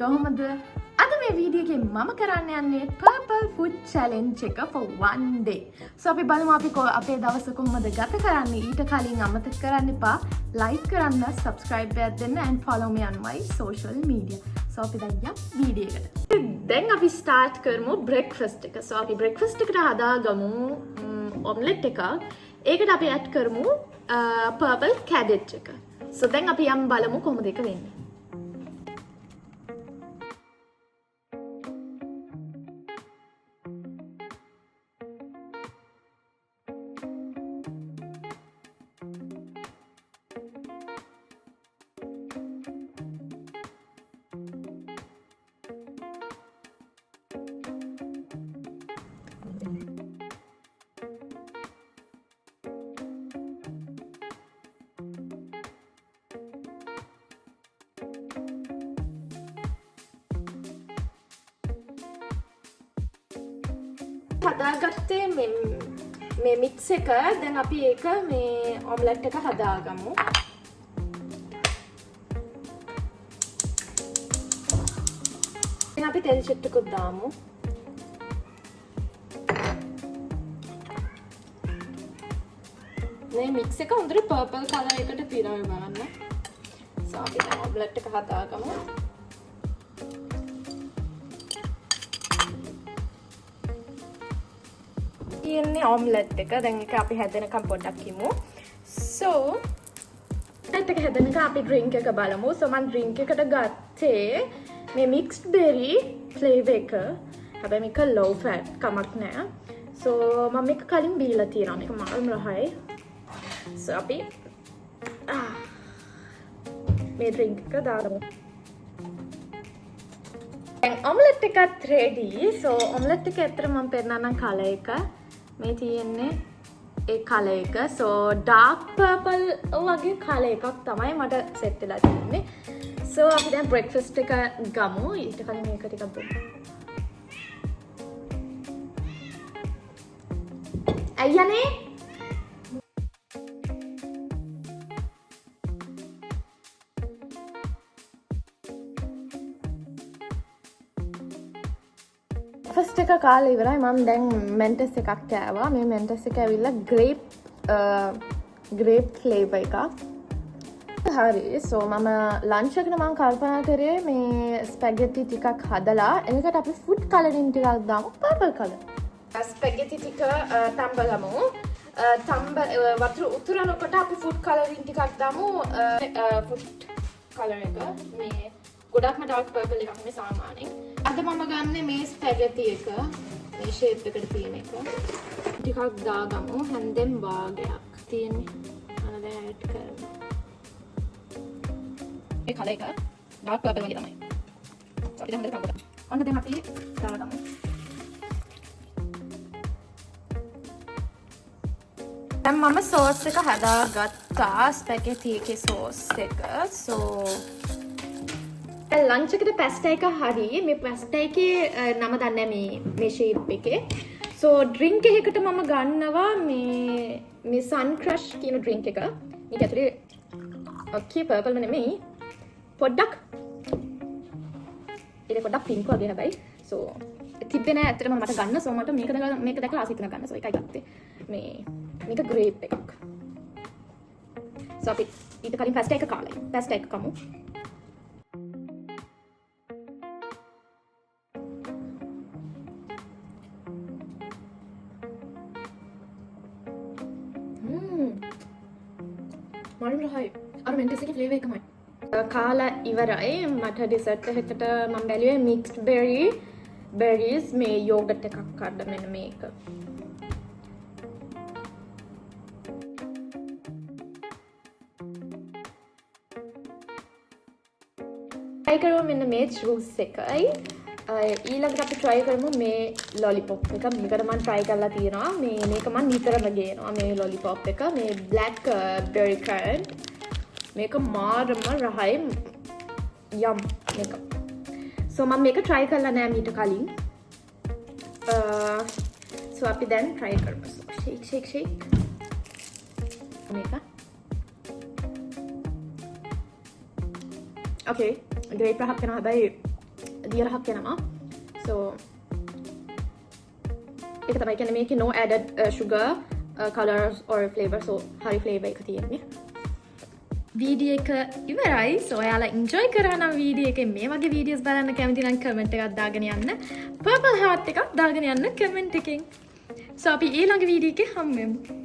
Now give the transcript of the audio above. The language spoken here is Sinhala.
කොහොමද? අද මේ වීඩියෝ එකේ මම කරන්න යන්නේ purple food challenge එක for one day. So අපි බලමු අපි අපේ දවස කොහොමද ගත කරන්නේ. ඊට කලින් අමතක කරන්න එපා like කරන්න, subscribe එකක් දෙන්න and follow me on my social media. So අපි දැන් යමු වීඩියෝ එකට. දැන් අපි start කරමු breakfast එක. So අපි breakfast එකට හදාගමු omelette එකක්. ඒකට අපි add කරමු purple cabbage එක. So දැන් අපි යමු බලමු කොහොමද ඒක වෙන්නේ. හදාගත්තේ මේ මික්ස් එක. දැන් අපි ඒක මේ ඔම්ලට් එක හදාගමු. දැන් අපි තෙල් චුට්ටකුත් දාමු. මේ මික්ස් එක හොඳට පර්පල් කලර් එකට පිරව බලන්න. So අපි දැන් ඔම්ලට් එක හදාගමු. ඉන්නේ ඔම්ලට් එක. දැන් ඒක අපි හැදෙනකම් පොඩ්ඩක් ඉමු. So ඔම්ලට් එක හැදෙනකම් අපි ඩ්‍රින්ක් එක බලමු. So මම ඩ්‍රින්ක් එකට ගත්තේ මේ මික්ස්ඩ් බෙරි ෆ්ලේවර් එක. හැබැයි මේක low fat කමක් නෑ. So මම මේක කලින් බීලා තියෙනවා. මේක මාළු රහයි. So අපි මේ ඩ්‍රින්ක් එක දාමු. දැන් ඔම්ලට් එකත් ready. So ඔම්ලට් එක ඇත්තට මම පෙන්නන්නම් කලර් එක. මේ තියෙන්නේ ඒ කලර් එක. So dark purple වගේ කලර් එකක් තමයි මට සෙට් වෙලා තියෙන්නේ. So අපි දැන් breakfast එක ගමු. ඊට කලින් මේක ටිකක් බොමු. අයියනේ ෆස්ට් එක කාලා ඉවරයි. මම දැන් මෙන්ටස් එකක් කෑවා. මේ මෙන්ටස් එක ඇවිල්ලා ග්‍රේප් ෆ්ලේවර් එකක්. හරි. So මම ලන්ච් එකට මම කල්පනා කරේ මේ ස්පැගෙටි ටිකක් හදලා එනකට අපි ෆුඩ් කලරින් ටිකක් දාමු පර්පල් කලර්. ස්පැගෙටි ටික තම්බලමු. වතුර උතුරනකොට අපි ෆුඩ් කලරින් ටිකක් දාමු. ෆුඩ් කලර් එක මේ ගොඩක්ම ඩාර්ක් පර්පල් එකක් මේ සාමාන්‍යයෙන්. අද මම ගන්න මේ ස්පැගෙටි එක මේ ෂේප් එකට තියෙන එක. ටිකක් දාගමු. හැන්දෙන් භාගයක් තියෙන්නේ. අර දැන් ඇඩ් කරමු. ඒ කලර් එක ඩාර්ක් පර්පල් වගේ තමයි. අපි දැන් හොඳට කපුවා. ඔන්න දැන් අපි දාගමු. දැන් මම සෝස් එක හදාගත්තා. ස්පැගෙටි එකේ සෝස් එක. So ලන්ච් එකට පැස්ටා එක හරි. මේ පැස්ටා එකේ නම දන්නේ මේ ෂේප් එකේ. So ඩ්‍රින්ක් එකකට මම ගන්නවා මේ sun crush කියන ඩ්‍රින්ක් එක. මේක ඇතුලේ ඔකේ පර්පල් නෙමෙයි. පොඩ්ඩක් ඒක පොඩ්ඩක් පින්ක් වගේ හැබැයි. So තිබ්බේ නෑ ඇත්තටම මට ගන්න. So මට මේක දැකලා ආස හිතන ගන්න. So ඒකයි ගත්තේ. මේක ග්‍රේප් එකක්. So අපි ඊට කලින් පැස්ටා එක කාලා. පැස්ටා එක කමු. මාළු රහයි. අර මෙන්ටස් එකේ ෆ්ලේවර් එකමයි. කාලා ඉවරයි. මට ඩෙසර්ට් එකකට මම බැලුවේ මික්ස්ඩ් බෙරීස් මේ යෝගට් එකක් අඩ මෙන්න මේක. try කරමු මෙන්න මේ ජූස් එකයි. ඊළඟට අපි try කරමු මේ lollipop එක. මේකට මම try කරලා තියෙනවා. මේක මම නිතරම ගේනවා මේ lollipop එක. මේ black berry currant. මේක මාරම රහයි. යම් මේක. So මම මේක try කරලා නෑ මීට කලින්. So අපි දැන් try කරමු. shake. මේක. Okay. ග්‍රේප් එකක් වෙනවා. හැබැයි දියරහක් යනවා. So ඒක තමයි කියන්නේ මේකේ no added sugar, colors or flavor. So හරි flavor එක තියෙන්නේ. වීඩියෝ එක ඉවරයි. So ඔයාලා enjoy කරා නම් වීඩියෝ එකේ මේ වගේ videos බලන්න කැමති නම් comment එකක් දාගෙන යන්න. purple heart එකක් දාගෙන යන්න comment එකෙන්. So අපි ඊළඟ වීඩියෝ එකේ හම්බෙමු.